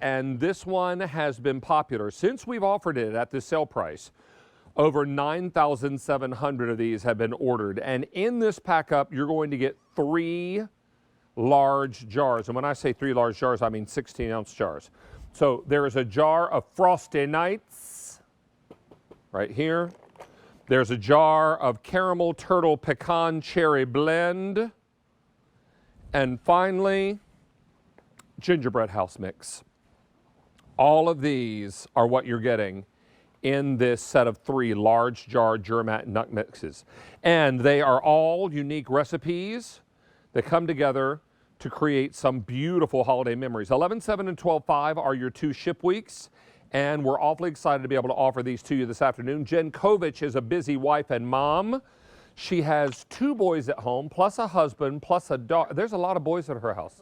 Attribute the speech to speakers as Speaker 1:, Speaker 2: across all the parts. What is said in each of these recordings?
Speaker 1: and this one has been popular. Since we've offered it at this sale price, over 9,700 of these have been ordered. And in this pack up, you're going to get 3 large jars. And when I say 3 large jars, I mean 16-ounce jars. So there is a jar of Frosty Nights right here. There's a jar of Caramel Turtle Pecan Cherry Blend. And finally, Gingerbread House Mix. All of these are what you're getting in this set of 3 large jar Germack nut mixes. And they are all unique recipes that come together to create some beautiful holiday memories. 11/7 and 12/5 are your 2 ship weeks, and we're awfully excited to be able to offer these to you this afternoon. Jen Kovich is a busy wife and mom. She has 2 boys at home, plus a husband, plus a dog. There's a lot of boys at her house.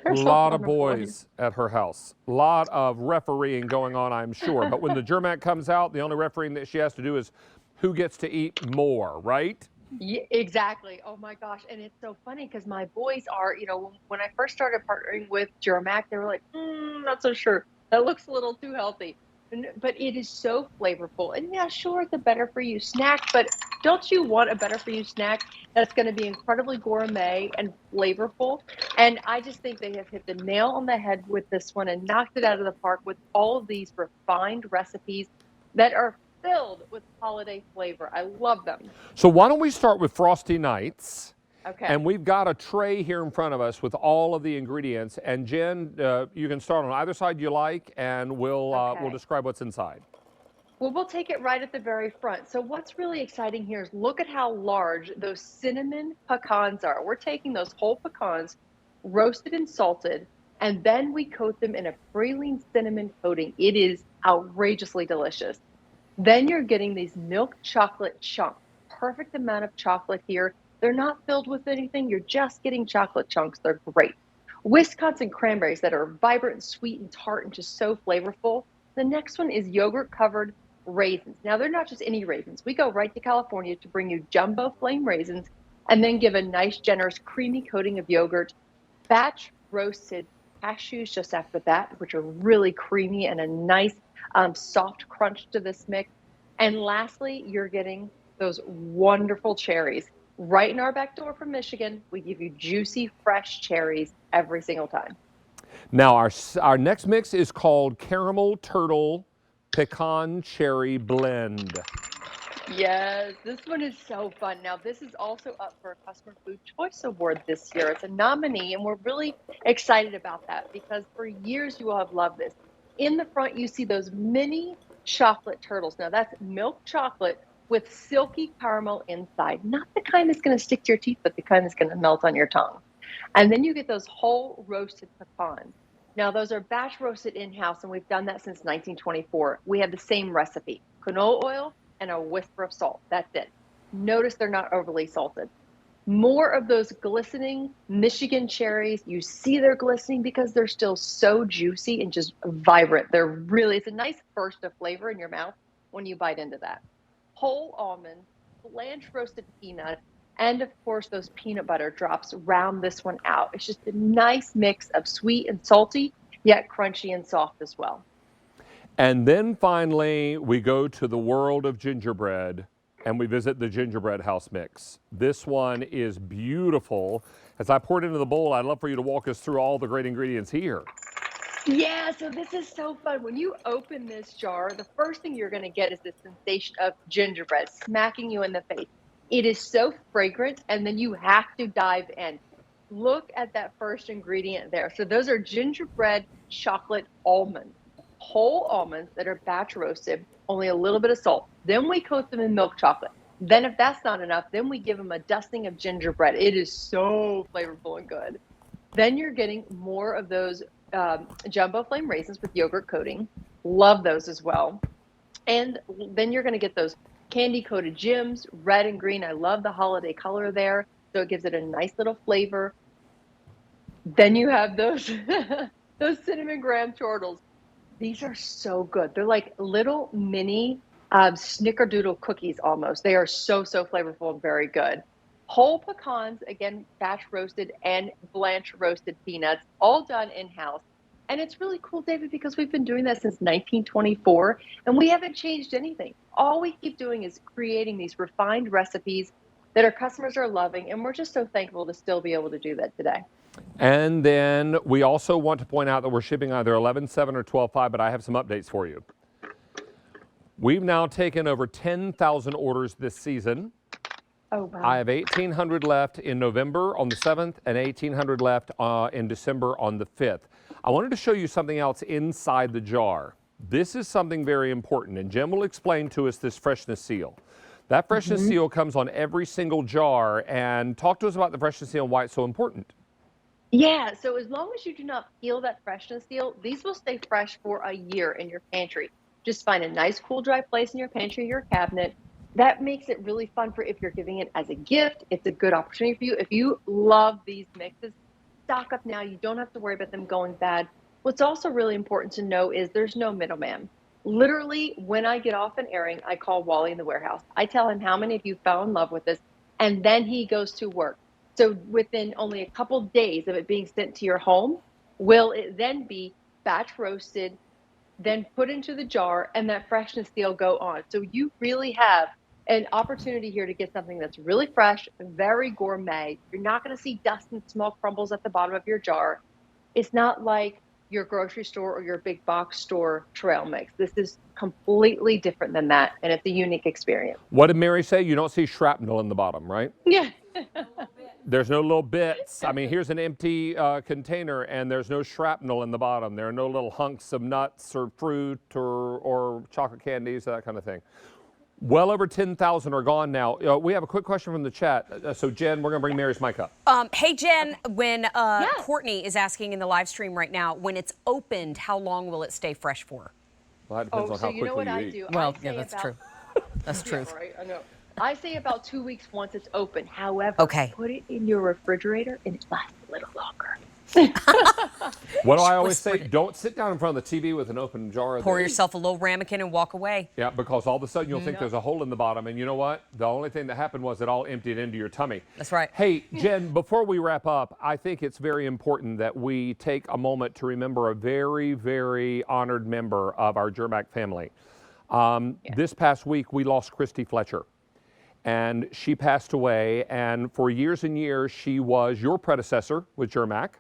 Speaker 1: A lot of boys at her house. A lot of refereeing going on, I'm sure. But when the Germack comes out, the only refereeing that she has to do is who gets to eat more, right?
Speaker 2: Yeah, exactly. Oh my gosh. And it's so funny because my boys are, when I first started partnering with Germack, they were like, not so sure. That looks a little too healthy. But it is so flavorful. And yeah, sure, it's a better for you snack, but don't you want a better for you snack that's going to be incredibly gourmet and flavorful? And I just think they have hit the nail on the head with this one and knocked it out of the park with all of these refined recipes that are filled with holiday flavor. I love them.
Speaker 1: So why don't we start with Frosty Nights?
Speaker 2: Okay.
Speaker 1: And we've got a tray here in front of us with all of the ingredients. And Jen, you can start on either side you like, and we'll describe what's inside.
Speaker 2: Well, we'll take it right at the very front. So what's really exciting here is look at how large those cinnamon pecans are. We're taking those whole pecans, roasted and salted, and then we coat them in a praline cinnamon coating. It is outrageously delicious. Then you're getting these milk chocolate chunks. Perfect amount of chocolate here. They're not filled with anything. You're just getting chocolate chunks. They're great. Wisconsin cranberries that are vibrant and sweet and tart and just so flavorful. The next one is yogurt covered raisins. Now, they're not just any raisins. We go right to California to bring you jumbo flame raisins and then give a nice, generous, creamy coating of yogurt. Batch roasted cashews just after that, which are really creamy and a nice soft crunch to this mix. And lastly, you're getting those wonderful cherries. Right in our back door from Michigan, we give you juicy, fresh cherries every single time.
Speaker 1: Now, our next mix is called Caramel Turtle Pecan Cherry Blend.
Speaker 2: Yes, this one is so fun. Now, this is also up for a Customer Food Choice Award this year. It's a nominee, and we're really excited about that because for years you will have loved this. In the front, you see those mini chocolate turtles. Now, that's milk chocolate with silky caramel inside. Not the kind that's going to stick to your teeth, but the kind that's going to melt on your tongue. And then you get those whole roasted pecans. Now, those are batch roasted in-house, and we've done that since 1924. We have the same recipe, canola oil and a whisper of salt. That's it. Notice they're not overly salted. More of those glistening Michigan cherries. You see they're glistening because they're still so juicy and just vibrant. It's a nice burst of flavor in your mouth when you bite into that. Whole almonds, blanch roasted peanuts, and of course those peanut butter drops round this one out. It's just a nice mix of sweet and salty, yet crunchy and soft as well.
Speaker 1: And then finally, we go to the world of gingerbread and we visit the gingerbread house mix. This one is beautiful. As I pour it into the bowl, I'd love for you to walk us through all the great ingredients here.
Speaker 2: Yeah, so this is so fun. When you open this jar, the first thing you're going to get is the sensation of gingerbread smacking you in the face. It is so fragrant, and then you have to dive in. Look at that first ingredient there. So those are gingerbread chocolate almonds, whole almonds that are batch roasted, only a little bit of salt. Then we coat them in milk chocolate. Then if that's not enough, then we give them a dusting of gingerbread. It is so flavorful and good. Then you're getting more of those jumbo flame raisins with yogurt coating. Love those as well. And then you're going to get those candy coated gems, red and green. I love the holiday color there. So it gives it a nice little flavor. Then you have those, those cinnamon graham chortles. These are so good. They're like little mini snickerdoodle cookies almost. They are so, so flavorful and very good. Whole pecans, again, batch roasted, and blanch roasted peanuts, all done in-house. And it's really cool, David, because we've been doing that since 1924 and we haven't changed anything. All we keep doing is creating these refined recipes that our customers are loving. And we're just so thankful to still be able to do that today.
Speaker 1: And then we also want to point out that we're shipping either 11.7 or 12.5, but I have some updates for you. We've now taken over 10,000 orders this season.
Speaker 2: Oh, wow.
Speaker 1: I have 1,800 left in November on the 7th and 1,800 left in December on the 5th. I wanted to show you something else inside the jar. This is something very important, and Jen will explain to us this Freshness Seal. That Freshness Seal comes on every single jar, and talk to us about the Freshness Seal and why it's so important.
Speaker 2: Yeah, so as long as you do not peel that Freshness Seal, these will stay fresh for a year in your pantry. Just find a nice, cool, dry place in your pantry, your cabinet. That makes it really fun for if you're giving it as a gift. It's a good opportunity for you. If you love these mixes, stock up now. You don't have to worry about them going bad. What's also really important to know is there's no middleman. Literally, when I get off an airing, I call Wally in the warehouse. I tell him how many of you fell in love with this, and then he goes to work. So within only a couple days of it being sent to your home, will it then be batch roasted, then put into the jar, and that Freshness Seal go on. So you really have an opportunity here to get something that's really fresh, very gourmet. You're not going to see dust and small crumbles at the bottom of your jar. It's not like your grocery store or your big box store trail mix. This is completely different than that, and it's a unique experience.
Speaker 1: What did Mary say? You don't see shrapnel in the bottom, right?
Speaker 2: Yeah.
Speaker 1: There's no little bits. I mean, here's an empty container, and there's no shrapnel in the bottom. There are no little hunks of nuts or fruit or chocolate candies, that kind of thing. Well over 10,000 are gone now. We have a quick question from the chat. So, Jen, we're going to bring Mary's mic up.
Speaker 3: Hey, Jen, when Courtney is asking in the live stream right now, when it's opened, how long will it stay fresh for?
Speaker 1: Well, that depends on how
Speaker 2: you know
Speaker 1: quickly
Speaker 2: what
Speaker 1: you
Speaker 2: I
Speaker 1: eat.
Speaker 2: do?
Speaker 3: Well,
Speaker 2: I
Speaker 3: yeah,
Speaker 2: say
Speaker 3: that's
Speaker 2: about-
Speaker 3: true. That's true.
Speaker 2: Yeah, right, I know. I say about 2 weeks once it's open. However,
Speaker 3: Okay.
Speaker 2: put it in your refrigerator and it lasts a little longer.
Speaker 1: What do I always say? Don't sit down in front of the TV with an open jar of
Speaker 3: Pour
Speaker 1: this.
Speaker 3: yourself a little ramekin and walk away.
Speaker 1: Yeah, because all of a sudden you'll think there's a hole in the bottom, and you know what? The only thing that happened was it all emptied into your tummy.
Speaker 3: That's right.
Speaker 1: Hey, Jen, before we wrap up, I think it's very important that we take a moment to remember a very, very honored member of our Germack family. This past week, we lost Christy Fletcher, and she passed away, and for years and years, she was your predecessor with Germack.